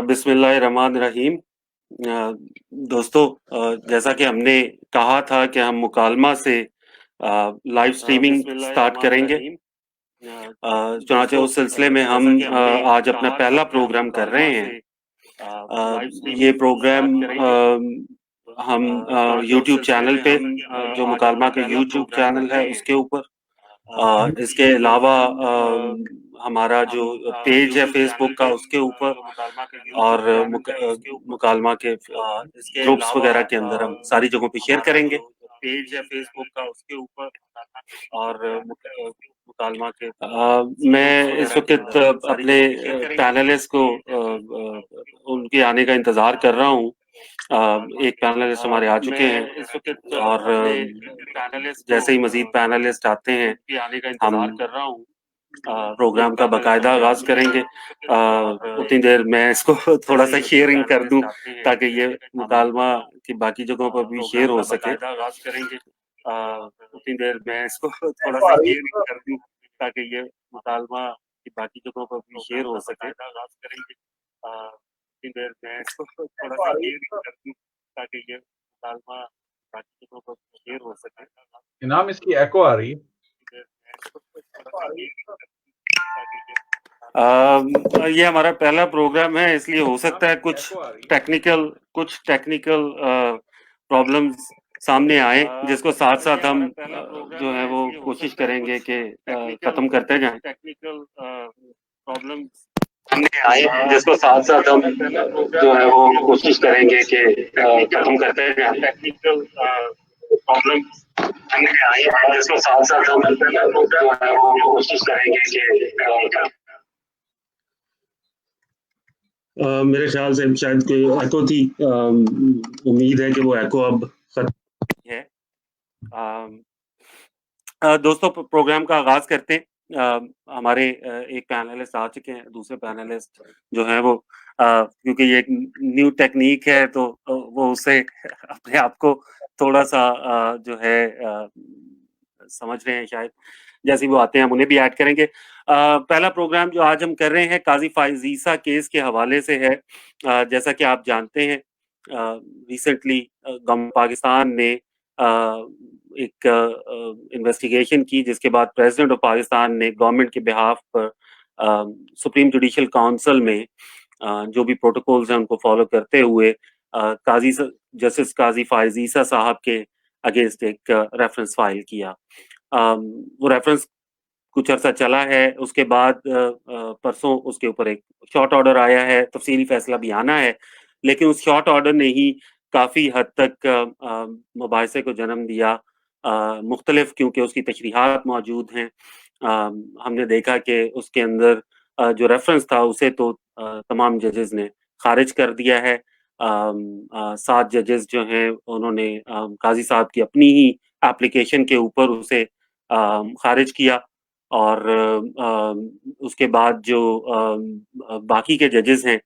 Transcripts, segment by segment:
بسم اللہ الرحمن الرحیم. دوستو، جیسا کہ ہم نے کہا تھا کہ ہم مکالمہ سے لائیو سٹریمنگ سٹارٹ کریں گے، چنانچہ اس سلسلے میں ہم آج اپنا پہلا پروگرام کر رہے ہیں. یہ پروگرام ہم یوٹیوب چینل پہ، جو مکالمہ کا یوٹیوب چینل ہے اس کے اوپر، اس کے علاوہ ہمارا جو پیج ہے فیس بک کا اس کے اوپر، اور مکالمہ کے گروپس وغیرہ کے اندر ہم ساری جگہوں پہ شیئر کریں گے. پیج ہے فیس بک کا اس کے اوپر، اور مکالمہ کے میں اس وقت اپنے پینلسٹ کو ان کے آنے کا انتظار کر رہا ہوں. ایک پینلسٹ ہمارے آ چکے ہیں اس وقت، اور جیسے ہی مزید پینلسٹ آتے ہیں ہم پروگرام کا باقاعدہ آغاز کریں گے. اتنی دیر میں اس کو تھوڑا سا شیئرنگ کر دوں تاکہ یہ مکالمہ کی باقی جگہوں پر بھی شیئر ہو سکے. اتنی دیر میں اس کو تھوڑا سا شیئرنگ کر دوں تاکہ یہ مکالمہ کی باقی جگہوں پر بھی شیئر ہو سکے. اتنی دیر میں اس کو تھوڑا سا شیئرنگ کر دوں تاکہ یہ مکالمہ باقی جگہوں پر بھی شیئر ہو سکے. انعام، اس کی ایکو آ رہی ہے. یہ ہمارا پہلا پروگرام ہے، اس لیے ہو سکتا ہے کچھ ٹیکنیکل پرابلمز سامنے آئے، جس کو ساتھ ساتھ ہم جو ہے وہ کوشش کریں گے کہ ختم کرتے جائیں. ٹیکنیکل پرابلمز سامنے آئے جس کو ساتھ ساتھ ہم جو ہے وہ کوشش کریں گے کہ ختم کرتے جائیں. ٹیکنیکل پرابلمز جس کو ساتھ ساتھ ہم جو ہے وہ کوشش کریں گے کہ میرے خیال سے شاید کوئی ایکو تھی، امید ہے کہ وہ ایکو اب ختم ہے. دوستوں، پروگرام کا آغاز کرتے ہیں. ہمارے ایک پینلسٹ آ چکے ہیں. دوسرے پینلسٹ جو ہیں وہ کیونکہ یہ ایک نیو ٹیکنیک ہے تو وہ اسے اپنے آپ کو تھوڑا سا جو ہے سمجھ رہے ہیں، شاید جیسے وہ آتے ہیں ہم انہیں بھی ایڈ کریں گے. پہلا پروگرام جو آج ہم کر رہے ہیں قاضی فائز عیسیٰ کیس کے حوالے سے ہے. جیسا کہ آپ جانتے ہیں، ریسنٹلی گورنمنٹ پاکستان نے ایک انویسٹیگیشن کی، جس کے بعد پریزیڈنٹ آف پاکستان نے گورنمنٹ کے بہاف پر سپریم جوڈیشل کونسل میں جو بھی پروٹوکولز ہیں ان کو فالو کرتے ہوئے جسٹس قاضی فائز عیسیٰ صاحب کے اگینسٹ ایک ریفرنس فائل کیا. وہ ریفرنس کچھ عرصہ چلا ہے، اس کے بعد پرسوں اس کے اوپر ایک شارٹ آرڈر آیا ہے. تفصیلی فیصلہ بھی آنا ہے، لیکن اس شارٹ آرڈر نے ہی کافی حد تک مباحثے کو جنم دیا. مختلف کیونکہ اس کی تشریحات موجود ہیں. ہم نے دیکھا کہ اس کے اندر جو ریفرنس تھا اسے تو تمام ججز نے خارج کر دیا ہے. 7 ججز جو ہیں انہوں نے قاضی صاحب کی اپنی ہی اپلیکیشن کے اوپر اسے خارج کیا، اور اس کے بعد جو باقی کے ججز ہیں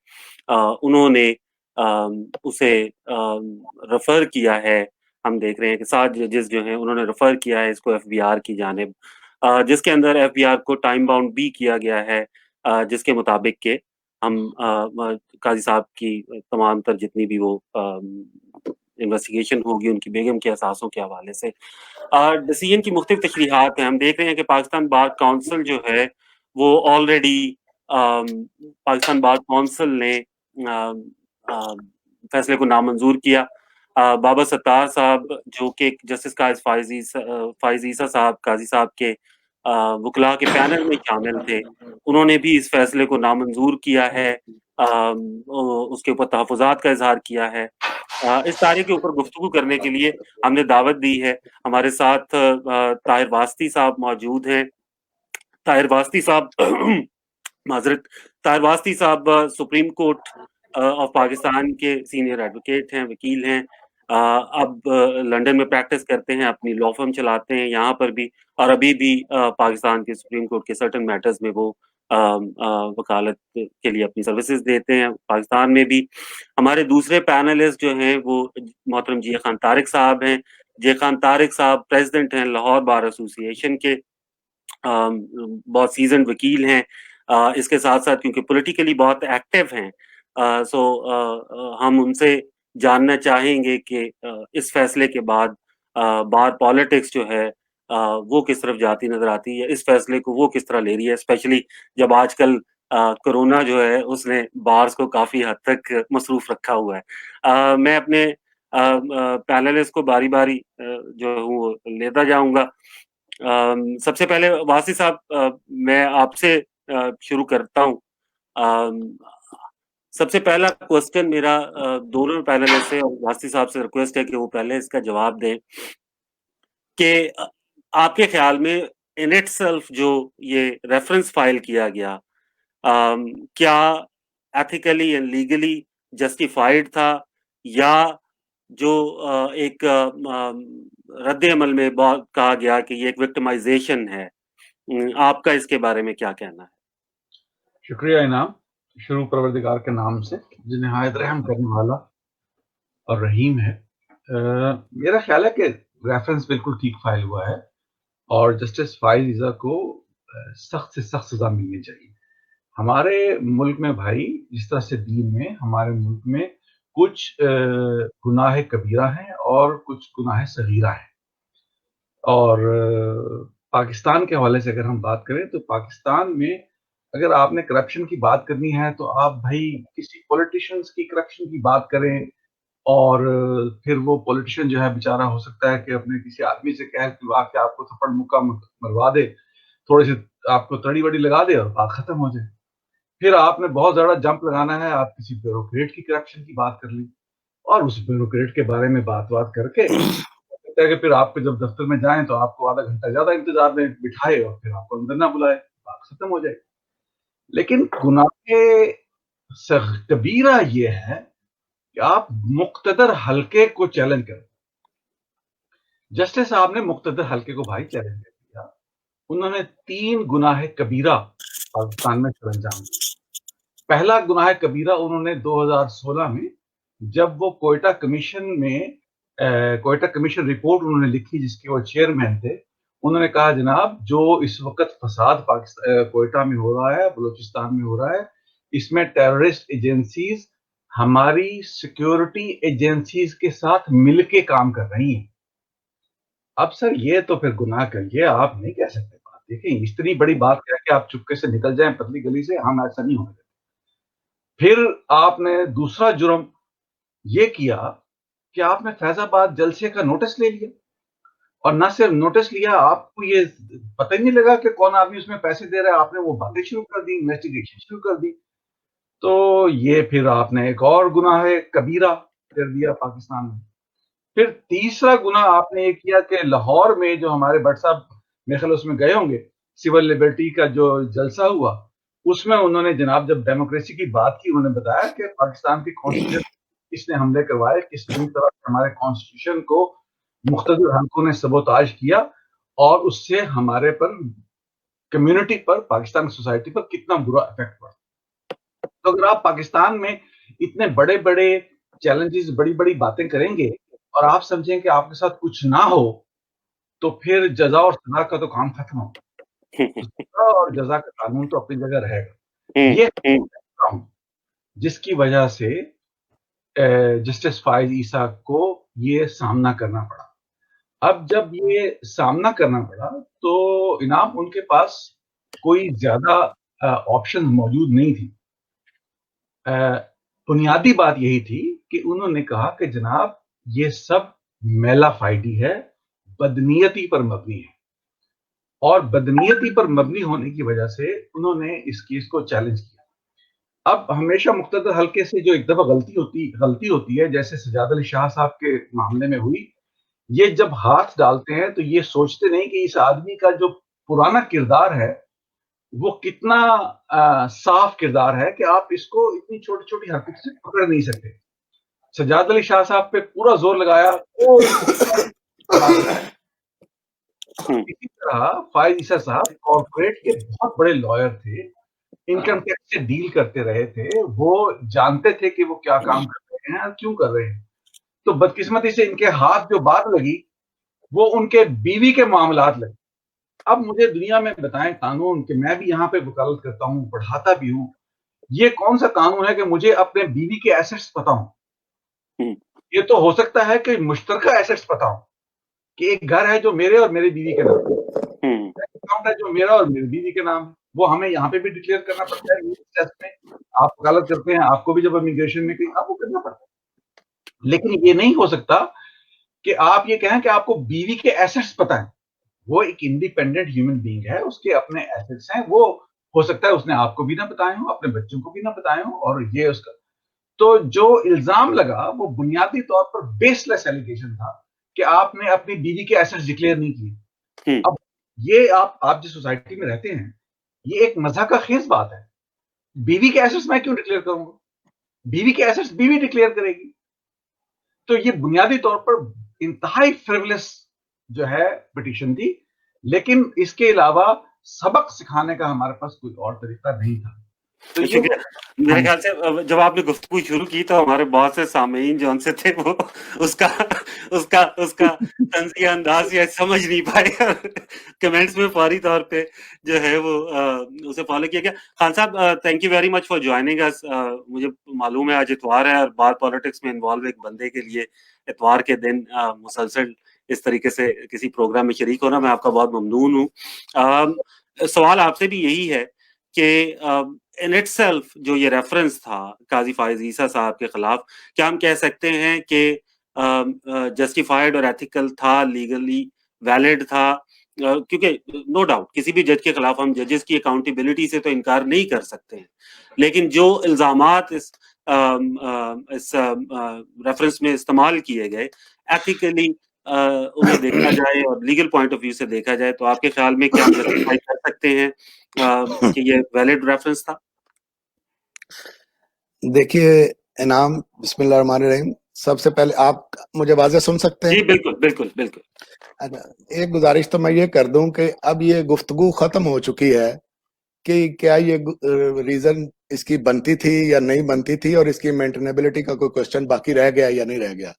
انہوں نے اسے ریفر کیا ہے. ہم دیکھ رہے ہیں کہ 7 ججز جو ہیں انہوں نے ریفر کیا ہے اس کو ایف بی آر کی جانب، جس کے اندر ایف بی آر کو ٹائم باؤنڈ بھی کیا گیا ہے، جس کے مطابق کہ ہم قاضی صاحب کی تمام تر جتنی بھی وہ انویسٹیگیشن ہوگی ان کی بیگم کے اثاثوں کے حوالے سے ڈیسیژن کی مختلف تشریحات ہیں. ہم دیکھ رہے ہیں کہ پاکستان بار کونسل جو ہے وہ آلریڈی پاکستان بار کونسل نے فیصلے کو نامنظور کیا. بابا ستار صاحب جو کہ جسٹس فائز عیسیٰ صاحب قاضی صاحب کے وکلاء کے پینل میں شامل تھے، انہوں نے بھی اس فیصلے کو نامنظور کیا ہے، اس کے اوپر تحفظات کا اظہار کیا ہے. اس تاریخ کے اوپر گفتگو کرنے کے لیے ہم نے دعوت دی ہے. ہمارے ساتھ طاہر واسطی صاحب موجود ہیں. طاہر واسطی صاحب طاہر واسطی صاحب سپریم کورٹ آف پاکستان کے سینئر ایڈوکیٹ ہیں، وکیل ہیں. اب لنڈن میں پریکٹس کرتے ہیں، اپنی لا فرم چلاتے ہیں یہاں پر بھی، اور ابھی بھی پاکستان کے سپریم کورٹ کے سرٹن میٹرز میں وہ وکالت کے لیے اپنی سروسز دیتے ہیں پاکستان میں بھی. ہمارے دوسرے پینلسٹ جو ہیں وہ محترم جی خان طارق صاحب ہیں. جے خان طارق صاحب پریزیڈنٹ ہیں لاہور بار ایسوسی ایشن کے، بہت سیزنڈ وکیل ہیں. اس کے ساتھ ساتھ کیونکہ پولیٹیکلی بہت ایکٹیو ہیں سو ہم ان سے جاننا چاہیں گے کہ اس فیصلے کے بعد بار پالیٹکس جو ہے وہ کس طرف جاتی نظر آتی ہے، اس فیصلے کو وہ کس طرح لے رہی ہے، اسپیشلی جب آج کل کرونا جو ہے اس نے بارز کو کافی حد تک مصروف رکھا ہوا ہے۔ میں اپنے پینلسٹ کو باری باری جو ہوں وہ لیتا جاؤں گا۔ سب سے پہلے واسی صاحب، میں آپ سے شروع کرتا ہوں۔ سب سے پہلا کوسچن میرا دونوں پینلسٹ سے اور واسی صاحب سے ریکویسٹ ہے کہ وہ پہلے اس کا جواب دیں کہ آپ کے خیال میں ان اٹ سیلف جو یہ ریفرنس فائل کیا گیا کیا ایتھیکلی اینڈ لیگلی جسٹیفائڈ تھا، یا جو ایک رد عمل میں کہا گیا کہ یہ ایک وکٹمائزیشن ہے؟ آپ کا اس کے بارے میں کیا کہنا ہے؟ شکریہ انعام، شروع پروردگار کے نام سے جو نہایت رحم کرنے والا اور رحیم ہے۔ میرا خیال ہے کہ ریفرنس بالکل ٹھیک فائل ہوا ہے اور جسٹس فائز عیسیٰ کو سخت سے سخت سزا ملنی چاہیے۔ ہمارے ملک میں بھائی، جس طرح سے دین میں ہمارے ملک میں کچھ گناہ کبیرہ ہیں اور کچھ گناہ صغیرہ ہیں، اور پاکستان کے حوالے سے اگر ہم بات کریں تو پاکستان میں اگر آپ نے کرپشن کی بات کرنی ہے تو آپ بھائی کسی پولیٹیشینز کی کرپشن کی بات کریں، اور پھر وہ پولیٹیشین جو ہے بیچارہ ہو سکتا ہے کہ اپنے کسی آدمی سے کہہ کہ آ کے آپ کو تھپڑ مکہ مروا دے، تھوڑی سی آپ کو تڑی وڑی لگا دے اور بات ختم ہو جائے۔ پھر آپ نے بہت زیادہ جمپ لگانا ہے، آپ کسی بیوروکریٹ کی کرپشن کی بات کر لیں اور اس بیوروکریٹ کے بارے میں بات کر کے ہے کہ پھر آپ کے جب دفتر میں جائیں تو آپ کو آدھا گھنٹہ زیادہ انتظار میں بٹھائے اور پھر آپ کو اندر نہ بلائے، بات ختم ہو جائے۔ لیکن گناہ کبیرہ یہ ہے کہ آپ مقتدر حلقے کو چیلنج کریں۔ جسٹس صاحب نے مقتدر حلقے کو بھائی چیلنج کر دیا، انہوں نے 3 گناہ کبیرہ پاکستان میں سر انجام دیا۔ پہلا گناہ کبیرہ انہوں نے 2016 میں جب وہ کوئٹہ کمیشن رپورٹ انہوں نے لکھی جس کے وہ چیئرمین تھے، انہوں نے کہا جناب جو اس وقت فساد کوئٹہ میں ہو رہا ہے، بلوچستان میں ہو رہا ہے، اس میں ٹیررسٹ ایجنسیز ہماری سیکیورٹی ایجنسیز کے ساتھ مل کے کام کر رہی ہیں۔ اب سر یہ تو پھر گناہ کریے، آپ نہیں کہہ سکتے بات، دیکھیں اتنی بڑی بات کہہ کے آپ چپکے سے نکل جائیں پتلی گلی سے، ہم ایسا نہیں ہونے دیتے۔ پھر آپ نے دوسرا جرم یہ کیا کہ آپ نے فیض آباد جلسے کا نوٹس لے لیا، اور نہ صرف نوٹس لیا، آپ کو یہ پتہ ہی نہیں لگا کہ کون آدمی اس میں پیسے دے رہا ہے، آپ نے وہ باتیں شروع کر دی، انویسٹیگیشن شروع کر دی۔ تو یہ پھر آپ نے ایک اور گناہ کبیرہ کر دیا پاکستان میں۔ پھر تیسرا گناہ آپ نے یہ کیا کہ لاہور میں جو ہمارے بٹ صاحب میرے خیال اس میں گئے ہوں گے، سول لبرٹی کا جو جلسہ ہوا، اس میں انہوں نے جناب جب ڈیموکریسی کی بات کی، انہوں نے بتایا کہ پاکستان کی کانسٹیٹیوشن کس نے حملے کروائے، کس طرح ہمارے کانسٹیٹیوشن کو مختلف حلقوں نے سبوتاج کیا، اور اس سے ہمارے پر کمیونٹی پر، پاکستان کی سوسائٹی پر کتنا برا افیکٹ پڑا۔ تو اگر آپ پاکستان میں اتنے بڑے بڑے چیلنجز، بڑی بڑی باتیں کریں گے اور آپ سمجھیں کہ آپ کے ساتھ کچھ نہ ہو، تو پھر جزا اور سزا کا تو کام ختم ہو، سزا اور جزا کا قانون تو اپنی جگہ رہے گا۔ یہ جس کی وجہ سے جسٹس فائز عیسیٰ کو یہ سامنا کرنا پڑا۔ اب جب یہ سامنا کرنا پڑا تو انعام ان کے پاس کوئی زیادہ آپشن موجود نہیں تھی۔ بنیادی بات یہی تھی کہ انہوں نے کہا کہ جناب یہ سب میلا فائڈی ہے، بدنیتی پر مبنی ہے، اور بدنیتی پر مبنی ہونے کی وجہ سے انہوں نے اس کیس کو چیلنج کیا۔ اب ہمیشہ مقتدر حلقے سے جو ایک دفعہ غلطی ہوتی ہے، جیسے سجاد علی شاہ صاحب کے معاملے میں ہوئی، یہ جب ہاتھ ڈالتے ہیں تو یہ سوچتے نہیں کہ اس آدمی کا جو پرانا کردار ہے وہ کتنا صاف کردار ہے کہ آپ اس کو اتنی چھوٹی چھوٹی حرکت سے پکڑ نہیں سکتے۔ سجاد علی شاہ صاحب پہ پورا زور لگایا، اسی طرح فائز عیسیٰ صاحب کارپوریٹ کے بہت بڑے لائر تھے، انکم ٹیکس سے ڈیل کرتے رہے تھے، وہ جانتے تھے کہ وہ کیا کام کر رہے ہیں اور کیوں کر رہے ہیں۔ تو بدقسمتی سے ان کے ہاتھ جو بات لگی وہ ان کے بیوی کے معاملات لگے۔ اب مجھے دنیا میں بتائیں قانون، کہ میں بھی یہاں پہ وکالت کرتا ہوں، پڑھاتا بھی ہوں، یہ کون سا قانون ہے کہ مجھے اپنے بیوی کے ایسٹس پتا ہوں؟ ہوں، یہ تو ہو سکتا ہے کہ مشترکہ ایسٹس پتا ہوں، کہ ایک گھر ہے جو میرے اور میری بیوی کے نام، ہوں، اکاؤنٹ ہے جو میرا اور میری بیوی کے نام ہے، وہ ہمیں یہاں پہ بھی ڈکلیئر کرنا پڑتا ہے ٹیسٹ میں. آپ وکالت کرتے ہیں، آپ کو بھی جب امیگریشن میں کہیں آپ کو کرنا پڑتا ہے. لیکن یہ نہیں ہو سکتا کہ آپ یہ کہیں کہ آپ کو بیوی کے ایسٹس پتا ہے. وہ ایک انڈیپینڈنٹ ہیومن بینگ ہے، اس کے اپنے ایسٹس ہیں، وہ ہو سکتا ہے اس نے آپ کو بھی نہ بتائے ہوں، اپنے بچوں کو بھی نہ بتائے ہوں، اور یہ اس کا تو جو الزام لگا وہ بنیادی طور پر بیس لیس ایلیگیشن تھا کہ آپ نے اپنی بیوی کے ایسٹس ڈکلیئر نہیں کیے. ہوں، اب یہ آپ جس سوسائٹی میں رہتے ہیں، یہ ایک مزاح کا خیز بات ہے. بیوی کے ایسٹس میں کیوں ڈکلیئر کروں گا؟ بیوی کے ایسٹس بیوی ڈکلیئر کرے گی. تو یہ بنیادی طور پر انتہائی فریولس جو ہے پٹیشن تھی، لیکن اس کے علاوہ سبق سکھانے کا ہمارے پاس کوئی اور طریقہ نہیں تھا. تو یہ چونکہ میرے خیال سے جب آپ نے گفتگو شروع کی تو ہمارے بہت سے سامعین جو ان سے تھے وہ اس کا اس کا طنزیہ انداز یا سمجھ نہیں پائے. کمنٹس میں فوری طور پہ جو ہے وہ اسے فالو کیا گیا. خان صاحب thank you very much for joining us. مجھے معلوم ہے آج اتوار ہے اور بار پالیٹکس میں انوالو ایک بندے کے لیے اتوار کے دن مسلسل اس طریقے سے کسی پروگرام میں شریک ہونا میں آپ کا بہت ممنون ہوں. سوال آپ سے بھی یہی ہے کہ ان اٹ سیلف جو یہ ریفرنس تھا قاضی فائز عیسیٰ صاحب کے خلاف، کیا ہم کہہ سکتے ہیں کہ جسٹیفائڈ اور ایتھیکل تھا، لیگلی ویلڈ تھا؟ کیونکہ نو ڈاؤٹ کسی بھی جج کے خلاف ہم ججز کی اکاؤنٹیبلٹی سے تو انکار نہیں کر سکتے ہیں، لیکن جو الزامات اس ریفرنس میں استعمال کیے گئے ایتھیکلی انہیں دیکھا جائے اور لیگل پوائنٹ آف ویو سے دیکھا جائے تو آپ کے خیال میں کیا ہم جسٹیفائی کر سکتے ہیں کہ یہ ویلڈ ریفرنس تھا؟ دیکھیے انعام، بسم اللہ الرحمن الرحیم. سب سے پہلے آپ مجھے واضح سن سکتے ہیں؟ جی بالکل بالکل بالکل. ایک گزارش تو میں یہ کر دوں کہ اب یہ گفتگو ختم ہو چکی ہے کہ کیا یہ ریزن اس کی بنتی تھی یا نہیں بنتی تھی اور اس کی مینٹینیبلٹی کا کوئی کوشچن باقی رہ گیا یا نہیں رہ گیا.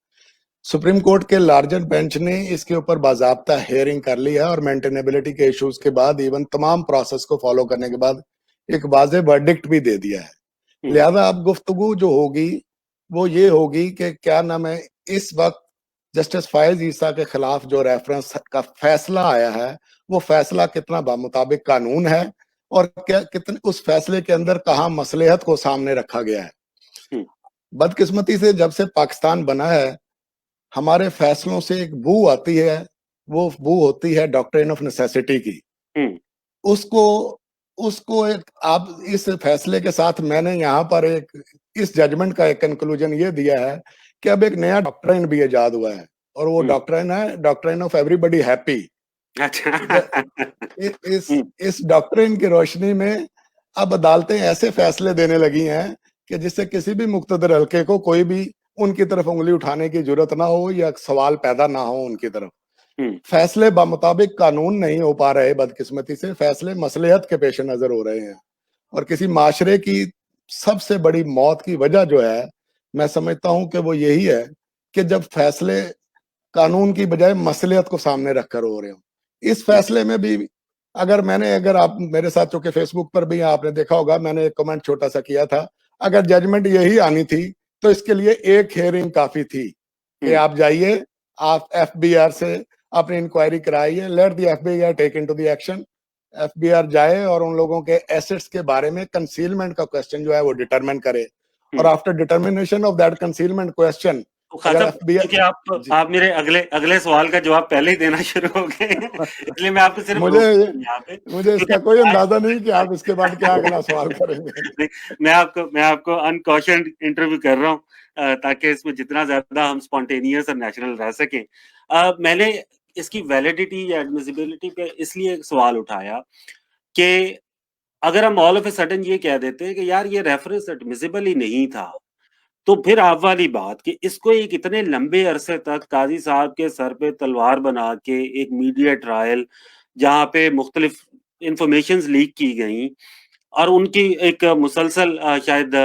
سپریم کورٹ کے لارجر بینچ نے اس کے اوپر باضابطہ ہیئرنگ کر لی ہے اور مینٹینیبلٹی کے ایشوز کے بعد ایون تمام پروسیس کو فالو کرنے کے بعد ایک واضح ورڈکٹ بھی دے دیا ہے. لہذا اب گفتگو جو ہوگی وہ یہ ہوگی کہ کیا نام ہے اس وقت جسٹس فائز عیسیٰ کے خلاف جو ریفرنس کا فیصلہ آیا ہے وہ فیصلہ کتنا بمطابق قانون ہے اور کیا کتنے اس فیصلے کے اندر کہاں مصلحت کو سامنے رکھا گیا ہے. بدقسمتی سے جب سے پاکستان بنا ہے ہمارے فیصلوں سے ایک بو آتی ہے، وہ بو ہوتی ہے ڈاکٹرین آف نیسیسٹی کی. اس کو ایک آپ اس فیصلے کے ساتھ میں نے یہاں پر ایک اس ججمنٹ کا ایک کنکلوژن یہ دیا ہے کہ اب ایک نیا ڈاکٹرین بھی ایجاد ہوا ہے اور وہ ڈاکٹرین ہے doctrine of everybody happy. اس ڈاکٹرین کی روشنی میں اب عدالتیں ایسے فیصلے دینے لگی ہیں کہ جس سے کسی بھی مقتدر حلقے کو کوئی بھی ان کی طرف انگلی اٹھانے کی ضرورت نہ ہو یا سوال پیدا نہ ہو ان کی طرف. فیصلے بمطابق قانون نہیں ہو پا رہے، بدقسمتی سے فیصلے مصلحت کے پیش نظر ہو رہے ہیں. اور کسی معاشرے کی سب سے بڑی موت کی وجہ جو ہے میں سمجھتا ہوں کہ وہ یہی ہے کہ جب فیصلے قانون کی بجائے مصلحت کو سامنے رکھ کر ہو رہے ہوں. اس فیصلے میں بھی اگر آپ میرے ساتھ چونکہ فیس بک پر بھی آپ نے دیکھا ہوگا میں نے ایک کمنٹ چھوٹا سا کیا تھا، اگر ججمنٹ یہی آنی تھی تو اس کے لیے ایک ہیئرنگ کافی تھی کہ آپ جائیے، آپ ایف بی آر سے اپنی انکوائری کرائیے، let the F B R take into the action. F B R جائے اور ان لوگوں کے ایسٹس کے بارے میں کنسیلمنٹ کا کوسچن جو ہے وہ ڈیٹرمن کرے اور after determination of that concealment question اگر ایف بی آر آپ میرے اگلے سوال کا جواب پہلے ہی دینا شروع ہو گئے اس لیے میں آپ کو صرف مجھے اس کا کوئی اندازہ نہیں کہ آپ اس کے بعد کیا اگلا سوال کریں گے. میں آپ کو انکوشنڈ انٹرویو کر رہا ہوں تاکہ اس میں جتنا زیادہ ہم سپونٹینیس اور نیچرل رہ سکیں. میں نے اس کی ویلیڈیٹی یا ایڈمیسیبلٹی پہ اس لیے سوال اٹھایا کہ اگر ہم آل آف اے سڈن یہ کہہ دیتے ہیں کہ یار یہ ریفرنس ایڈمیسیبل ہی نہیں تھا تو پھر آپ والی بات کہ اس کو ایک اتنے لمبے عرصے تک قاضی صاحب کے سر پہ تلوار بنا کے ایک میڈیا ٹرائل جہاں پہ مختلف انفارمیشنز لیک کی گئیں اور ان کی ایک مسلسل شاید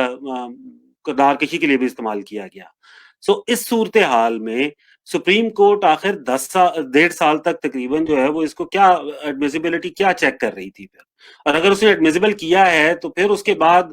کردار کشی کے لیے بھی استعمال کیا گیا. سو اس صورتحال میں سپریم کورٹ آخر 1.5 سال تک تقریباً جو ہے وہ اس کو کیا ایڈمیسیبلٹی کیا چیک کر رہی تھی پھر، اور اگر اس نے ایڈمیسیبل کیا ہے تو پھر اس کے بعد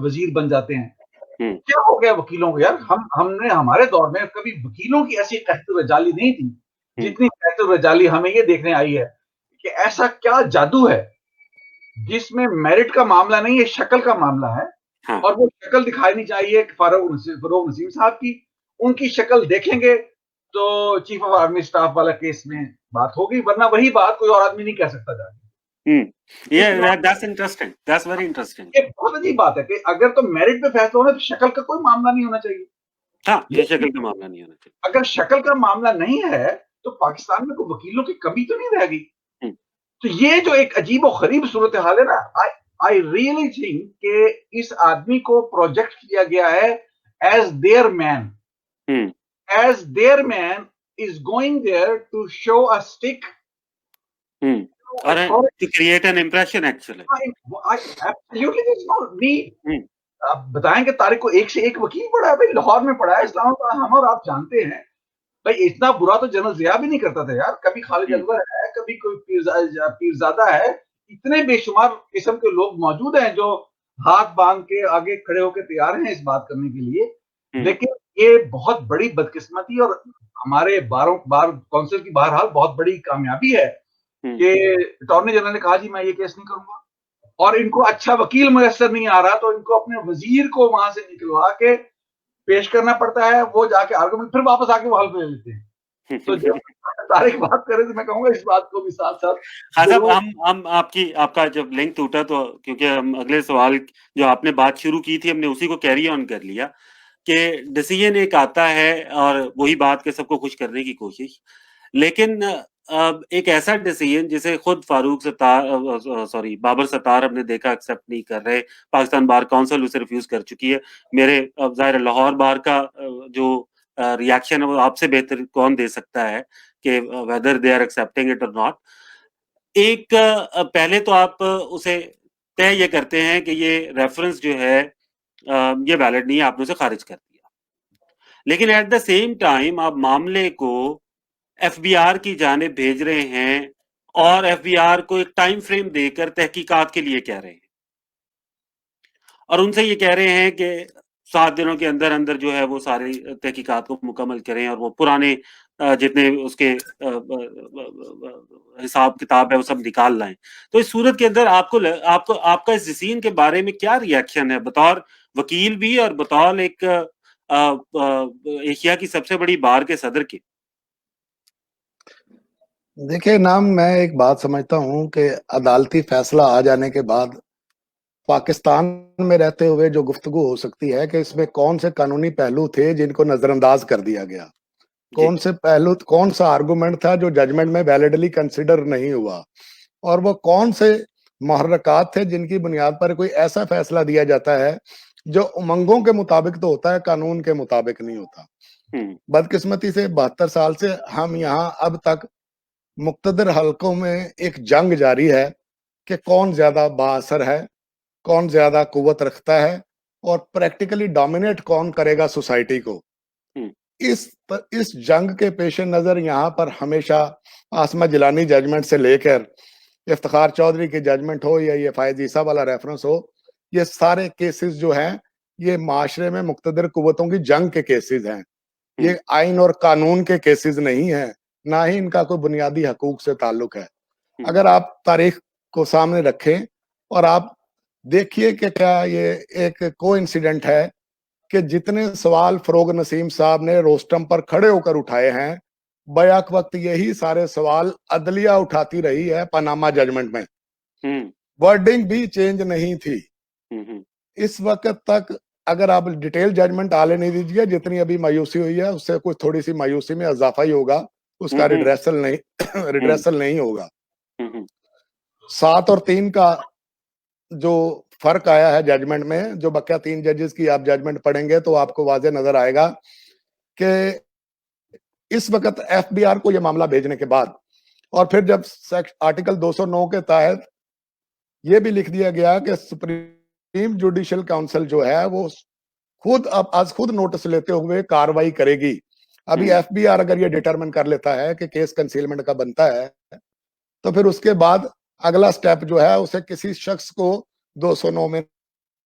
وزیر بن جاتے ہیں. ہوں کیا ہو گیا وکیلوں کو یار؟ ہم نے ہمارے دور میں کبھی وکیلوں کی ایسی قحط و رجالی نہیں تھی جتنی قحط و رجالی ہمیں یہ دیکھنے آئی ہے کہ ایسا کیا جادو ہے جس میں میرٹ کا معاملہ نہیں ہے، شکل کا معاملہ ہے. ہاں اور وہ شکل دکھانی چاہیے فروغ نسیم صاحب کی. ان کی شکل دیکھیں گے تو چیف آف آرمی اسٹاف والا کیس میں بات ہوگی، ورنہ وہی بات کوئی اور آدمی نہیں کہہ سکتا جا کے. that's interesting, that's very interesting. یہ بہت عجیب بات ہے کہ اگر تو میرٹ پہ فیصلہ ہونا تو شکل کا کوئی معاملہ نہیں ہونا چاہیے. ہاں یہ شکل کا معاملہ نہیں ہونا چاہیے. اگر شکل کا معاملہ نہیں ہے تو پاکستان میں کوئی وکیلوں کی کمی تو نہیں رہ گئی. تو یہ جو ایک عجیب و غریب صورتحال ہے نا، I really think کہ اس آدمی کو پروجیکٹ کیا گیا ہے as their man. As their man is going there to show a stick. Or to create an impression actually. Absolutely, there's no need. آپ بتائیں کہ طارق کو ایک سے ایک وکیل پڑھا ہے بھائی، لاہور میں پڑھا ہے، اسلام آباد ہم اور آپ جانتے ہیں بھائی. اتنا برا تو جنرل ضیاء بھی نہیں کرتا تھا یار. کبھی خالد انور ہے، کبھی کوئی پیرزادہ ہے. اتنے بے شمار قسم کے لوگ موجود ہیں جو ہاتھ باندھ کے آگے کھڑے ہو کے تیار ہیں اس بات کرنے کے لیے. لیکن یہ بہت بڑی بدقسمتی اور ہمارے بار کونسل کی بہرحال بہت بڑی کامیابی ہے کہ اٹارنی جنرل نے کہا جی میں یہ کیس نہیں کروں گا، اور ان کو اچھا وکیل میسر نہیں آ رہا تو ان کو اپنے وزیر کو وہاں سے نکلوا کے پیش کرنا پڑتا ہے. وہ جا کے آرگومنٹ پھر واپس آ کے وہ حل لے لیتے ہیں. تو جب طارق بات کرے تو میں کہوں گا اس بات کو بھی ساتھ ساتھ ہم آپ کا جب لنک ٹوٹا تو کیونکہ ہم اگلے سوال جو آپ نے بات شروع کی تھی ہم نے اسی کو کیری آن کر لیا کہ ڈیسیژن ایک آتا ہے اور وہی بات کے سب کو خوش کرنے کی کوشش، لیکن ایک ایسا ڈیسیژن جسے خود بابر ستار ہم نے دیکھا ایکسپٹ نہیں کر رہے، پاکستان بار کونسل اسے ریفیوز کر چکی ہے. میرے ظاہر لاہور بار کا جو ریاکشن ہے وہ آپ سے بہتر کون دے سکتا ہے کہ whether they are accepting it or not. ایک پہلے تو آپ اسے طے یہ کرتے ہیں کہ یہ ریفرنس جو ہے یہ ویلڈ نہیں ہے، آپ نے اسے خارج کر دیا. لیکن ایٹ دا سیم ٹائم آپ معاملے کو ایف بی آر کی جانب بھیج رہے ہیں اور ایف بی آر کو ایک ٹائم فریم دے کر تحقیقات کے لیے کہہ رہے ہیں اور ان سے یہ کہہ رہے ہیں کہ 7 دنوں کے اندر اندر جو ہے وہ ساری تحقیقات کو مکمل کریں اور وہ پرانے جتنے اس کے حساب کتاب ہے وہ سب نکال لائیں. تو اس صورت کے اندر آپ کا اس ڈیسیژن کے بارے میں کیا ریاکشن ہے بطور وکیل بھی اور بطور ایک ایشیا کی سب سے بڑی بار کے صدر کے؟ دیکھیں نام، میں ایک بات سمجھتا ہوں کہ عدالتی فیصلہ آ جانے کے بعد پاکستان میں رہتے ہوئے جو گفتگو ہو سکتی ہے کہ اس میں کون سے قانونی پہلو تھے جن کو نظر انداز کر دیا گیا، کون سا آرگومنٹ تھا جو ججمنٹ میں ویلڈلی کنسیڈر نہیں ہوا، اور وہ کون سے محرکات تھے جن کی بنیاد پر کوئی ایسا فیصلہ دیا جاتا ہے جو امنگوں کے مطابق تو ہوتا ہے، قانون کے مطابق نہیں ہوتا. بدقسمتی سے 72 سال سے ہم یہاں اب تک مقتدر حلقوں میں ایک جنگ جاری ہے کہ کون زیادہ بااثر ہے، کون زیادہ قوت رکھتا ہے اور پریکٹیکلی ڈومینیٹ کون کرے گا سوسائٹی کو. اس جنگ کے پیش نظر یہاں پر ہمیشہ عاصمہ جیلانی ججمنٹ سے لے کر افتخار چودھری کی ججمنٹ ہو یا یہ فائز عیسیٰ والا ریفرنس ہو، یہ سارے کیسز جو ہیں یہ معاشرے میں مقتدر قوتوں کی جنگ کے کیسز ہیں. یہ آئین اور قانون کے کیسز نہیں ہیں، نہ ہی ان کا کوئی بنیادی حقوق سے تعلق ہے. اگر آپ تاریخ کو سامنے رکھیں اور آپ دیکھیے کہ کیا یہ ایک کو انسیڈنٹ ہے کہ جتنے سوال فروغ نسیم صاحب نے روسٹم پر کھڑے ہو کر اٹھائے ہیں بیک وقت یہی سارے سوال عدلیہ اٹھاتی رہی ہے. پاناما ججمنٹ میں ورڈنگ بھی چینج نہیں تھی. اس وقت تک اگر آپ ڈیٹیل ججمنٹ آلے نہیں دیجیے، جتنی ابھی مایوسی ہوئی ہے اس سے کچھ تھوڑی سی مایوسی میں اضافہ ہی ہوگا، اس کا ریڈریسل نہیں ہوگا. 7 اور 3 کا جو فرق آیا ہے ججمنٹ میں، جو بقیہ 3 ججز کی آپ ججمنٹ پڑھیں گے تو آپ کو واضح نظر آئے گا کہ اس وقت ایف بی آر کو یہ معاملہ بھیجنے کے بعد اور پھر جب آرٹیکل 209 کے تحت یہ بھی لکھ دیا گیا کہ سپریم جوڈیشل کاؤنسل جو ہے وہ خود نوٹس لیتے ہوئے کاروائی کرے گی. ابھی ایف بی آر اگر یہ ڈیٹرمن کر لیتا ہے کہ کیس کنسیلمنٹ کا بنتا ہے تو پھر اس کے بعد اگلا سٹیپ جو ہے اسے کسی شخص کو 209 میں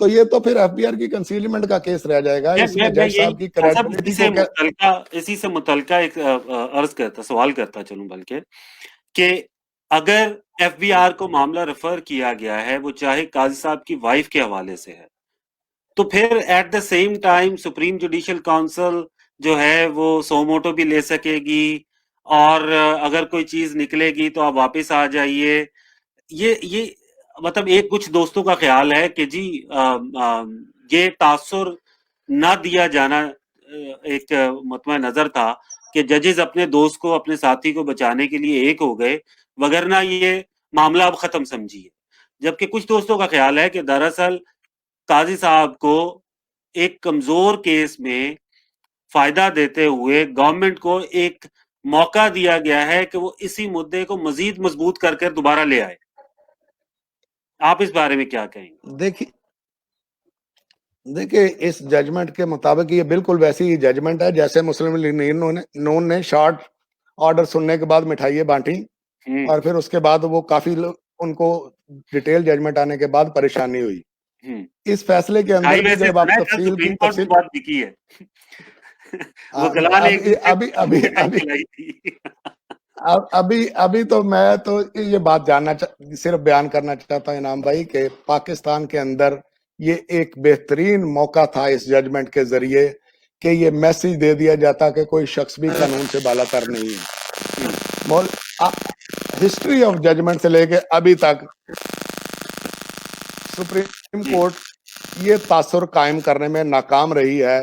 تو یہ تو پھر ایف بی آر کی کنسیلمنٹ کا کیس رہ جائے گا. اس میں جج صاحب کی کریڈیبلٹی کو اسی سے متعلقہ ایک عرض کرتا سوال کرتا چلوں بلکہ کہ اگر ایف بی آر کو معاملہ ریفر کیا گیا ہے وہ چاہے قاضی صاحب کی وائف کے حوالے سے ہے تو پھر at the same time Supreme Judicial Council جو ہے وہ سو موٹو بھی لے سکے گی اور اگر کوئی چیز نکلے گی تو آپ واپس آ جائیے. یہ مطلب ایک کچھ دوستوں کا خیال ہے کہ جی یہ تاثر نہ دیا جانا ایک مطمع نظر تھا کہ ججز اپنے دوست کو اپنے ساتھی کو بچانے کے لیے ایک ہو گئے وگرنہ یہ معاملہ اب ختم سمجھیے. جبکہ کچھ دوستوں کا خیال ہے کہ دراصل قاضی صاحب کو ایک کمزور کیس میں فائدہ دیتے ہوئے گورنمنٹ کو ایک موقع دیا گیا ہے کہ وہ اسی مدعے کو مزید مضبوط کر کے دوبارہ لے آئے. آپ اس بارے میں کیا کہیں گے؟ دیکھیں اس ججمنٹ کے مطابق یہ بالکل ویسی ججمنٹ ہے جیسے مسلم لیگ نون نے شارٹ آرڈر سننے کے بعد مٹھائیاں بانٹی اور پھر اس کے بعد وہ کافی ان کو ڈیٹیل ججمنٹ آنے کے بعد پریشانی ہوئی. اس فیصلے کے اندر بھی جب آپ تفصیل کی ابھی تو میں تو یہ بات جاننا صرف بیان کرنا چاہتا ہوں انعام بھائی کہ پاکستان کے اندر یہ ایک بہترین موقع تھا اس ججمنٹ کے ذریعے کہ یہ میسج دے دیا جاتا کہ کوئی شخص بھی قانون سے بالا تر نہیں ہے. ہسٹری آف ججمنٹ سے لے کے ابھی تک سپریم کورٹ یہ تاثر قائم کرنے میں ناکام رہی ہے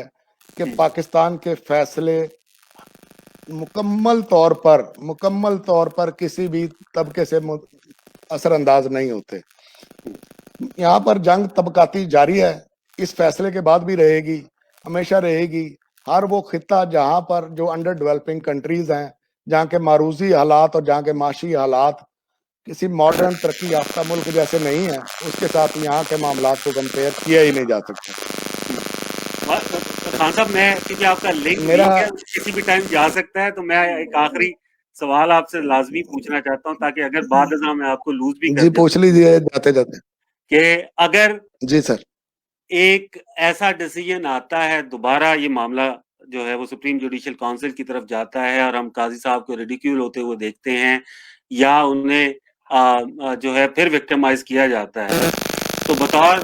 کہ پاکستان کے فیصلے مکمل طور پر کسی بھی طبقے سے اثر انداز نہیں ہوتے. یہاں پر جنگ طبقاتی جاری ہے, اس فیصلے کے بعد بھی رہے گی, ہمیشہ رہے گی. ہر وہ خطہ جہاں پر جو انڈر ڈیولپنگ کنٹریز ہیں, جہاں کے معروضی حالات اور جہاں کے معاشی حالات کسی ماڈرن ترقی یافتہ ملک جیسے نہیں ہیں, اس کے ساتھ یہاں کے معاملات کو کمپیئر کیا ہی نہیں جا سکتا. خان صاحب میں کیونکہ آپ کا لنک کسی بھی ٹائم جا سکتا ہے, تو میں ایک آخری سوال آپ سے لازمی پوچھنا چاہتا ہوں تاکہ اگر بعد ازاں میں آپ کو لوز بھی جی پوچھ لیجیے جاتے جاتے کہ اگر جی سر ایک ایسا ڈیسیجن آتا ہے دوبارہ یہ معاملہ جو ہے وہ سپریم جوڈیشل کونسل کی طرف جاتا ہے اور ہم قاضی صاحب کو ریڈیکیول ہوتے ہوئے دیکھتے ہیں یا انہیں جو ہے پھر وکٹمائز کیا جاتا ہے, تو بطور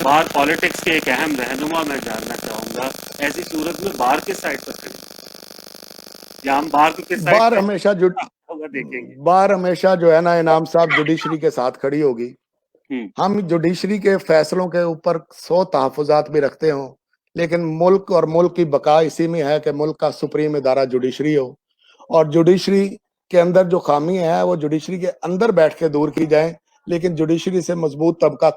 بار پالیٹکس کے ایک اہم رہنما میں جاننا چاہوں گا ایسی صورت میں بار کس سائڈ پر کھڑی یا ہم بار کو کس سائڈ بار ہمیشہ دیکھیں گے؟ بار ہمیشہ جو ہے نا انعام صاحب جوڈیشری کے ساتھ کھڑی ہوگی. ہم جوڈیشری کے فیصلوں کے اوپر 100 تحفظات بھی رکھتے ہوں, لیکن ملک اور ملک کی بقا اسی میں ہے کہ ملک کا سپریم ادارہ جوڈیشری ہو, اور جوڈیشری کے اندر جو خامی ہے وہ جوڈیشری کے اندر بیٹھ کے دور کی جائیں, لیکن جوڈیشری سے مضبوط طبقہ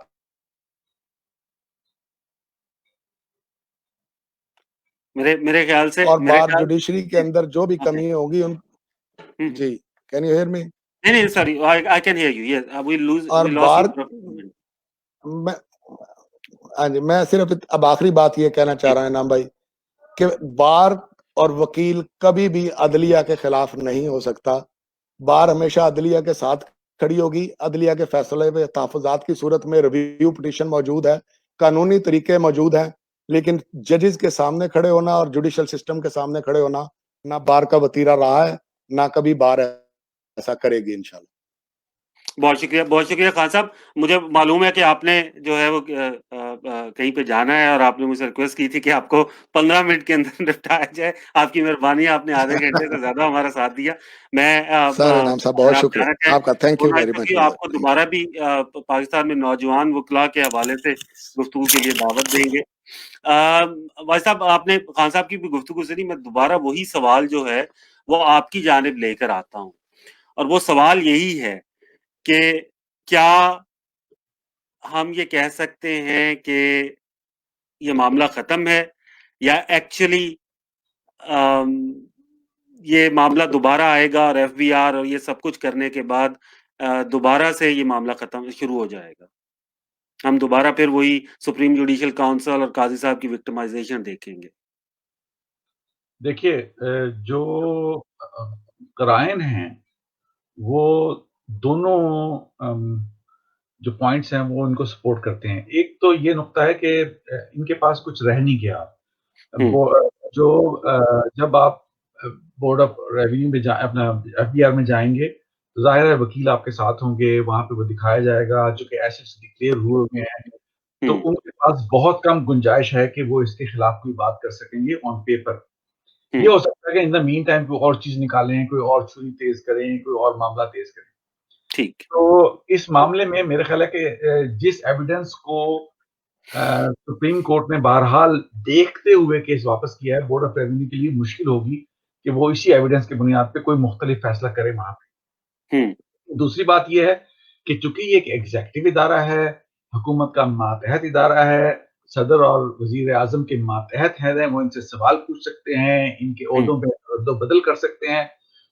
میرے خیال سے اور بار جوڈیشری کے اندر جو بھی کمی ہوگی ان جی کین یو ہیئر می نہیں sorry I can hear you yes we lose اور بار میں صرف اب آخری بات یہ کہنا چاہ رہا ہوں انعام بھائی کہ بار اور وکیل کبھی بھی عدلیہ کے خلاف نہیں ہو سکتا. بار ہمیشہ عدلیہ کے ساتھ کھڑی ہوگی. عدلیہ کے فیصلے میں تحفظات کی صورت میں ریویو پٹیشن موجود ہے, قانونی طریقے موجود ہیں, لیکن ججز کے سامنے کھڑے ہونا اور جوڈیشل سسٹم کے سامنے کھڑے ہونا نہ بار کا وتیرہ رہا ہے, نہ کبھی بار ایسا کرے گی انشاءاللہ. بہت شکریہ خان صاحب. مجھے معلوم ہے کہ آپ نے جو ہے وہ کہیں پہ جانا ہے اور آپ نے مجھ سے ریکویسٹ کی تھی کہ آپ کو 15 منٹ کے اندر نپٹایا جائے. آپ کی مہربانی, آپ نے آدھے گھنٹے سے زیادہ ہمارا ساتھ دیا. میں سر انعام صاحب بہت شکریہ آپ کا, تھینک یو ویری مچ. آپ کو دوبارہ بھی پاکستان میں نوجوان وکلاء کے حوالے سے گفتگو کے لیے دعوت دیں گے. بھائی صاحب آپ نے خان صاحب کی بھی گفتگو سنی, میں دوبارہ وہی سوال جو ہے وہ آپ کی جانب لے کر آتا ہوں, اور وہ سوال یہی ہے کہ کیا ہم یہ کہہ سکتے ہیں کہ یہ معاملہ ختم ہے, یا ایکچولی یہ معاملہ دوبارہ آئے گا اور ایف بی آر اور یہ سب کچھ کرنے کے بعد دوبارہ سے یہ معاملہ شروع ہو جائے گا, ہم دوبارہ پھر وہی سپریم جوڈیشل کونسل اور قاضی صاحب کی وکٹمائزیشن دیکھیں گے؟ دیکھیے جو قرائن ہیں وہ دونوں جو پوائنٹس ہیں وہ ان کو سپورٹ کرتے ہیں. ایک تو یہ نقطہ ہے کہ ان کے پاس کچھ رہ نہیں گیا. جو جب آپ بورڈ آف ریونیو میں اپنا FBR میں جائیں گے تو ظاہر ہے وکیل آپ کے ساتھ ہوں گے, وہاں پہ وہ دکھایا جائے گا چونکہ ایسٹس ڈکلیئر ہوئے ہیں, تو ان کے پاس بہت کم گنجائش ہے کہ وہ اس کے خلاف کوئی بات کر سکیں گے آن پیپر. یہ ہو سکتا ہے کہ ان دا مین ٹائم کوئی اور چیز نکالیں, کوئی اور چھری تیز کریں, کوئی اور معاملہ تیز کریں. ٹھیک. تو اس معاملے میں میرا خیال ہے کہ جس ایویڈنس کو سپریم کورٹ نے بہرحال دیکھتے ہوئے کیس واپس کیا ہے, بورڈ آف ریونیو کے لیے مشکل ہوگی کہ وہ اسی ایویڈنس کی بنیاد پہ کوئی مختلف فیصلہ کرے وہاں پہ. دوسری بات یہ ہے کہ چونکہ یہ ایک ایگزیکٹو ادارہ ہے, حکومت کا ماتحت ادارہ ہے, صدر اور وزیر اعظم کے ماتحت ہیں, وہ ان سے سوال پوچھ سکتے ہیں, ان کے عہدوں پہ رد و بدل کر سکتے ہیں.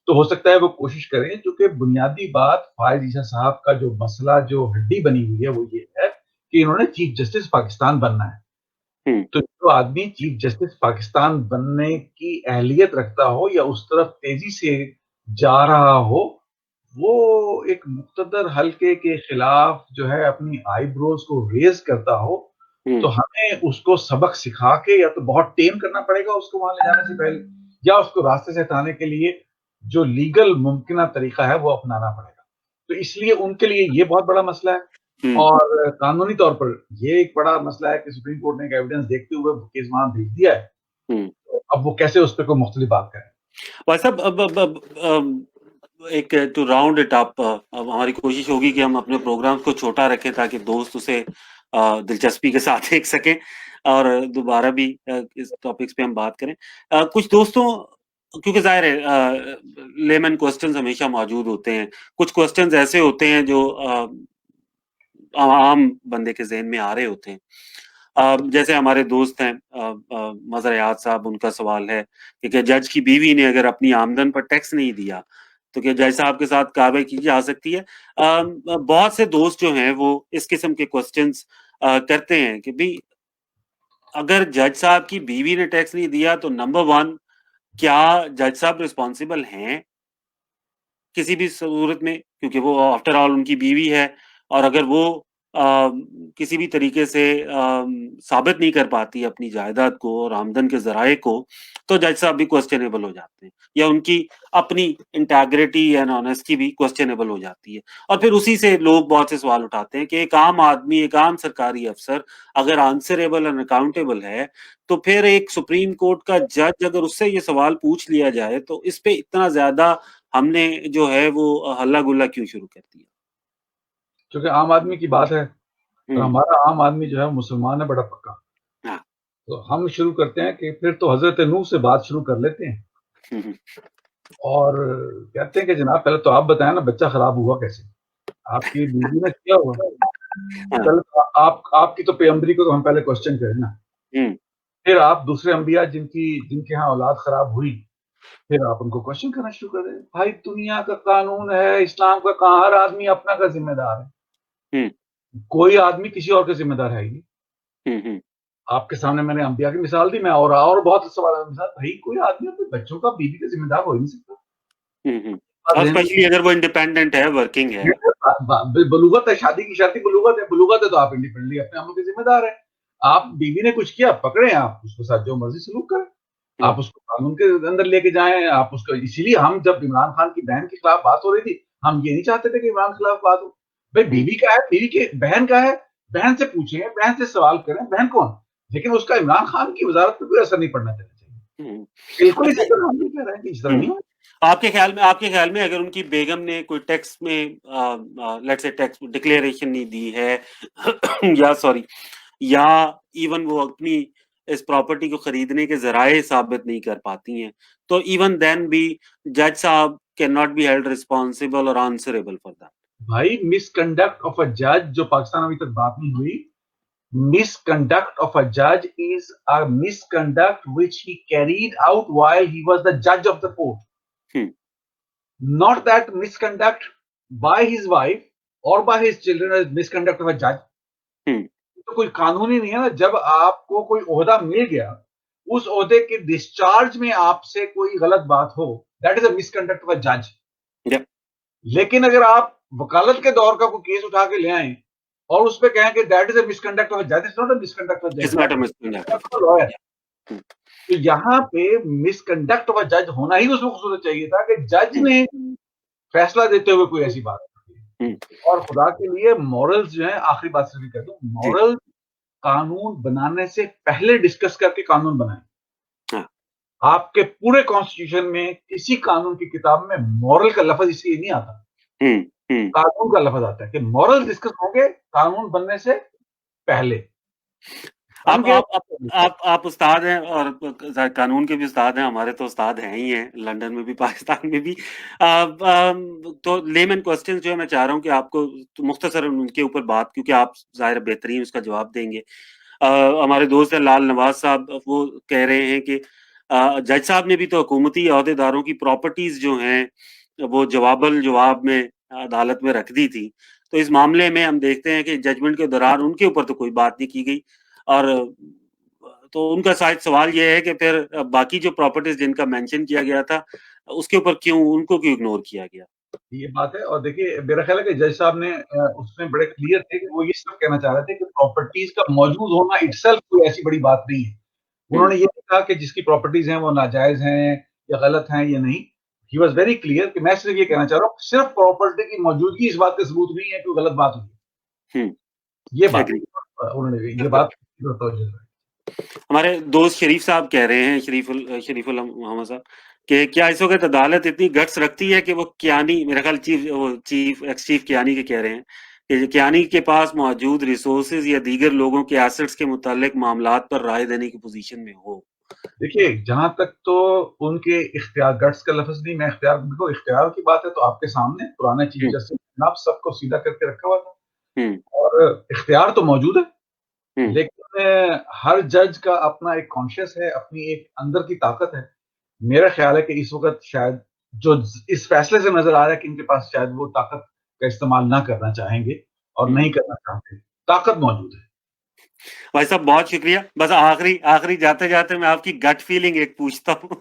تو ہو سکتا ہے وہ کوشش کریں, چونکہ بنیادی بات فائز عیسیٰ صاحب کا جو مسئلہ جو ہڈی بنی ہوئی ہے وہ یہ ہے کہ انہوں نے چیف جسٹس پاکستان بننا ہے. تو جو آدمی چیف جسٹس پاکستان بننے کی اہلیت رکھتا ہو یا اس طرف تیزی سے جا رہا ہو, وہ ایک مقتدر حلقے کے خلاف جو ہے اپنی آئی بروز کو ریز کرتا ہو, تو ہمیں اس کو سبق سکھا کے یا تو بہت ٹیم کرنا پڑے گا اس کو وہاں لے جانے سے پہلے, یا اس کو راستے سے ہٹانے کے لیے جو لیگل ممکنہ طریقہ ہے وہ اپنانا پڑے گا. تو اس لیے ان کے لیے یہ بہت بڑا مسئلہ ہے. اور قانونی طور پر یہ ایک بڑا مسئلہ ہے کہ سپریم کورٹ نے ایک ایویڈنس دیکھتے ہوئے کیس وہاں بھیج دیا ہے, اب وہ کیسے اس پہ کوئی مختلف بات کریں. بھائی صاحب, ایک ٹو راؤنڈ اٹ اپ, ہماری کوشش ہوگی کہ ہم اپنے پروگرام کو چھوٹا رکھیں تاکہ دوست اسے دلچسپی کے ساتھ دیکھ سکیں اور دوبارہ بھی اس ٹاپکس پہ ہم بات کریں. کچھ دوستوں, کیونکہ ظاہر ہے لیمن کوسچنز ہمیشہ موجود ہوتے ہیں, کچھ کوسچنز ایسے ہوتے ہیں جو عام بندے کے ذہن میں آ رہے ہوتے ہیں. جیسے ہمارے دوست ہیں مظہر حیات صاحب, ان کا سوال ہے کہ جج کی بیوی نے اگر اپنی آمدن پر ٹیکس نہیں دیا تو کیا جج صاحب کے ساتھ کارروائی کی جا سکتی ہے؟ بہت سے دوست جو ہیں وہ اس قسم کے کوسچنز کرتے ہیں کہ بھی اگر جج صاحب کی بیوی نے ٹیکس نہیں دیا تو نمبر 1, کیا جج صاحب رسپانسیبل ہیں کسی بھی صورت میں, کیونکہ وہ آفٹر آل ان کی بیوی ہے, اور اگر وہ کسی بھی طریقے سے ثابت نہیں کر پاتی اپنی جائیداد کو اور آمدن کے ذرائع کو, تو جج صاحب بھی کوسچنیبل ہو جاتے ہیں, یا ان کی اپنی انٹیگریٹی اینڈ آنیسٹی بھی کوسچنیبل ہو جاتی ہے. اور پھر اسی سے لوگ بہت سے سوال اٹھاتے ہیں کہ ایک عام آدمی, ایک عام سرکاری افسر اگر آنسریبل اینڈ اکاؤنٹیبل ہے تو پھر ایک سپریم کورٹ کا جج اگر اس سے یہ سوال پوچھ لیا جائے تو اس پہ اتنا زیادہ ہم نے جو ہے وہ ہلا گلا کیوں شروع کر دیا؟ کیونکہ عام آدمی کی بات ہے, اور ہمارا عام آدمی جو ہے مسلمان ہے بڑا پکا, تو ہم شروع کرتے ہیں کہ پھر تو حضرت نوح سے بات شروع کر لیتے ہیں اور کہتے ہیں کہ جناب پہلے تو آپ بتائیں نا بچہ خراب ہوا کیسے, آپ کی بیوی نے کیا ہوا, آپ کی تو پیغمبری کو تو ہم پہلے کوسچن کریں نا, پھر آپ دوسرے انبیاء جن کے ہاں اولاد خراب ہوئی پھر آپ ان کو کوشچن کرنا شروع کر دیں. بھائی دنیا کا قانون ہے, اسلام کا کہاں, ہر آدمی اپنا کا ذمہ دار ہے, کوئی آدمی کسی اور کا ذمہ دار ہے ہی نہیں. آپ کے سامنے میں نے انبیاء کی مثال دی, میں اور بہت سوال مثال, بھائی کوئی آدمی اپنے بچوں کا بیوی کا ذمہ دار ہو ہی نہیں سکتا, اسپیشلی اگر وہ انڈیپینڈنٹ ہے, ورکنگ ہے, بلوغت ہے, شادی کی شرطی بلوغت ہے, بلوغت ہے تو آپ انڈیپینڈنٹلی اپنے عمل کے ذمہ دار ہیں. آپ بیوی نے کچھ کیا پکڑے, آپ اس کے ساتھ جو مرضی سلوک کریں, آپ اس کو قانون کے اندر لے کے جائیں, آپ اس کو, اسی لیے ہم جب عمران خان کی بہن کے خلاف بات ہو رہی تھی ہم یہ نہیں چاہتے تھے کہ عمران کے خلاف بات ہو. بھائی بیوی کا ہے, بیوی کے بہن کا ہے, بہن سے پوچھیں, بہن سے سوال کریں, بہن کون, لیکن اس کا عمران خان کی وزارت پہ کوئی اثر نہیں پڑنا چاہیے. بالکل اسی طرح ہم نہیں کہہ رہے ہیں کہ اس طرح نہیں ہو. آپ کے خیال میں اگر ان کی بیگم نے کوئی ٹیکس میں لیٹس سے ٹیکس ڈکلیریشن نہیں دی ہے یا ایون وہ اپنی اس پراپرٹی کو خریدنے کے ذرائع ثابت نہیں کر پاتی ہیں, تو ایون دین بھی جج صاحب can not be held responsible اور آنسریبل فار دیٹ. بھائی مس کنڈکٹ آف اے جج, جو پاکستان ابھی تک بات نہیں ہوئی, misconduct of a judge is a misconduct which he carried out while he was the judge of the court. Not that misconduct by his wife or by his children is misconduct of a judge. تو کوئی قانونی نہیں ہے نا, جب آپ کو کوئی عہدہ مل گیا, اس عہدے کے ڈسچارج میں آپ سے کوئی غلط بات ہو, that is a misconduct of a judge. لیکن اگر آپ وکالت کے دور کا کوئی کیس اٹھا کے لے آئیں اور اس پہ کہیں کہ that is a misconduct of جج، it's not a misconduct of It's جج، not a misconduct. Lawyer. Hmm. تو یہاں پہ مسکنڈکٹ آف جج ہونا ہی اس وقت صورت چاہیے تھا کہ جج نے فیصلہ دیتے ہوئے کوئی ایسی بات کی. اور خدا کے لیے مورلز جو ہیں، آخری بات سے بھی کہتا ہوں، مورل قانون بنانے سے پہلے ڈسکس کر کے قانون بنائیں. آپ کے پورے کانسٹیٹیوشن میں کسی قانون کی کتاب میں مورل کا لفظ اس لیے نہیں آتا، قانون کا لفظ آتا ہے کہ مورل ڈسکس ہوں گے قانون بننے سے پہلے. آپ استاد ہیں اور قانون کے بھی استاد ہیں، ہمارے تو استاد ہیں ہی ہیں لندن میں بھی پاکستان میں بھی. تو لیمن کوسچن جو ہے میں چاہ رہا ہوں کہ آپ کو مختصر ان کے اوپر بات، کیونکہ آپ ظاہر بہترین اس کا جواب دیں گے. ہمارے دوست ہیں لال نواز صاحب، وہ کہہ رہے ہیں کہ جج صاحب نے بھی تو حکومتی عہدے داروں کی پراپرٹیز جو ہیں وہ جواب الجواب میں عدالت میں رکھ دی تھی. تو اس معاملے میں ہم دیکھتے ہیں کہ ججمنٹ کے دوران ان کے اوپر تو کوئی بات نہیں کی گئی، اور تو ان کا شاید سوال یہ ہے کہ پھر باقی جو پراپرٹیز جن کا مینشن کیا گیا تھا اس کے اوپر ان کو کیوں اگنور کیا گیا؟ یہ بات ہے. اور دیکھیے میرا خیال ہے کہ جج صاحب نے اس میں بڑے کلیئر تھے کہ وہ یہ سب کہنا چاہ رہے تھے کہ پراپرٹیز کا موجود ہونا اٹ سیلف کوئی ایسی بڑی بات نہیں ہے. انہوں نے یہ نہیں کہا کہ جس کی پراپرٹیز ہیں وہ ناجائز ہیں یا غلط ہیں یا نہیں. ہی واز ویری کلیئر کہ میں صرف یہ کہنا چاہ رہا ہوں صرف پراپرٹی کی موجودگی اس بات کا ثبوت نہیں ہے کہ وہ غلط بات ہوئی. یہ بات انہوں نے یہ بات. ہمارے دوست شریف صاحب کہہ رہے ہیں، شریف محمد صاحب، کہ کیا اس وقت عدالت اتنی گٹس رکھتی ہے کہ وہ کیانی، میرا خیال ایکس چیف کیانی کے کہہ رہے ہیں کہ کیانی کے پاس موجود ریسورسز یا دیگر لوگوں کے ایسٹس کے متعلق معاملات پر رائے دینے کی پوزیشن میں ہو. دیکھیے جہاں تک تو ان کے اختیار، گٹس کا لفظ نہیں، میں اختیار کی بات ہے تو آپ کے سامنے پرانا چیف جسٹس جناب سب کو سیدھا کر کے رکھا ہوا تھا، اور اختیار تو موجود ہے، لیکن ہر جج کا اپنا ایک کانشیس ہے، اپنی ایک اندر کی طاقت ہے. میرا خیال ہے کہ اس وقت شاید جو اس فیصلے سے نظر آ رہا ہے کہ ان کے پاس شاید وہ طاقت کا استعمال نہ کرنا چاہیں گے اور نہیں کرنا چاہتے. طاقت موجود ہے. بھائی صاحب بہت شکریہ. بس آخری جاتے جاتے میں آپ کی گٹ فیلنگ ایک پوچھتا ہوں.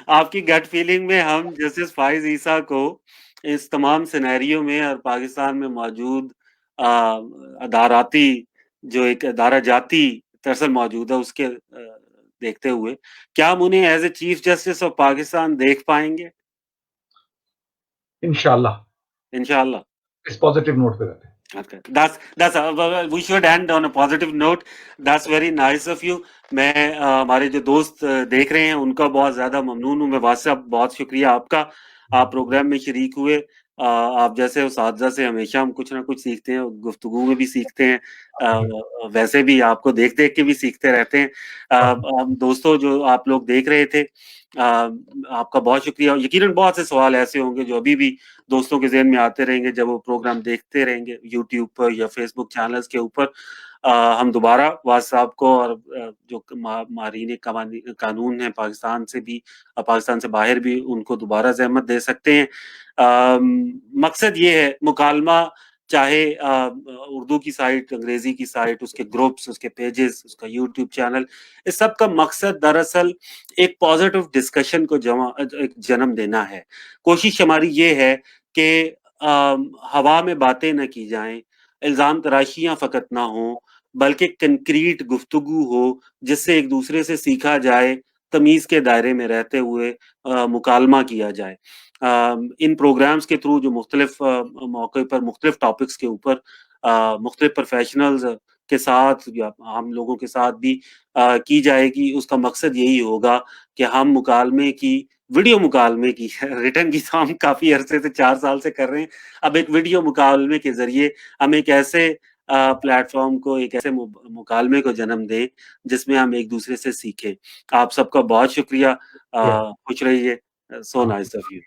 آپ کی گٹ فیلنگ میں ہم جسٹس فائز عیسیٰ کو اس تمام سینیریو میں اور پاکستان میں موجود اداراتی جو ایک ادارہ جاتی دراصل موجود ہے اس کے دیکھتے ہوئے کیا ہم انہیں as a chief justice of Pakistan دیکھ پائیں گے؟ انشاءاللہ اس پازیٹیو نوٹ پہ رہتے ہیں. We should end on a positive note. That's very nice of you. میں ہمارے جو دوست دیکھ رہے ہیں ان کا بہت زیادہ ممنون ہوں. میں واسطہ بہت شکریہ آپ کا، آپ پروگرام میں شریک ہوئے. آپ جیسے اساتذہ سے ہمیشہ ہم کچھ نہ کچھ سیکھتے ہیں، گفتگو میں بھی سیکھتے ہیں، ویسے بھی آپ کو دیکھ کے بھی سیکھتے رہتے ہیں. دوستوں جو آپ لوگ دیکھ رہے تھے، آپ کا بہت شکریہ. یقیناً بہت سے سوال ایسے ہوں گے جو ابھی بھی دوستوں کے ذہن میں آتے رہیں گے جب وہ پروگرام دیکھتے رہیں گے یوٹیوب پر یا فیس بک چینلز کے اوپر. ہم دوبارہ واز صاحب کو اور جو ماہرین قانون ہیں پاکستان سے بھی، پاکستان سے باہر بھی، ان کو دوبارہ زحمت دے سکتے ہیں. مقصد یہ ہے مکالمہ، چاہے اردو کی سائٹ، انگریزی کی سائٹ، اس کے گروپس، اس کے پیجز، اس کا یوٹیوب چینل، اس سب کا مقصد دراصل ایک پازیٹیو ڈسکشن کو جنم دینا ہے. کوشش ہماری یہ ہے کہ ہوا میں باتیں نہ کی جائیں، الزام تراشیاں فقط نہ ہوں، بلکہ کنکریٹ گفتگو ہو جس سے ایک دوسرے سے سیکھا جائے، تمیز کے دائرے میں رہتے ہوئے مکالمہ کیا جائے. ان پروگرامز کے تھرو جو مختلف موقع پر مختلف ٹاپکس کے اوپر مختلف پروفیشنلز کے ساتھ یا عام لوگوں کے ساتھ بھی کی جائے گی، اس کا مقصد یہی ہوگا کہ ہم مکالمے کی، ویڈیو مکالمے کی، ریٹن کی تو ہم کافی عرصے سے 4 سال سے کر رہے ہیں، اب ایک ویڈیو مکالمے کے ذریعے ہم ایک ایسے پلیٹ فارم کو، ایک ایسے مکالمے کو جنم دیں جس میں ہم ایک دوسرے سے سیکھیں. آپ سب کا بہت شکریہ. خوش رہیے. So nice of you.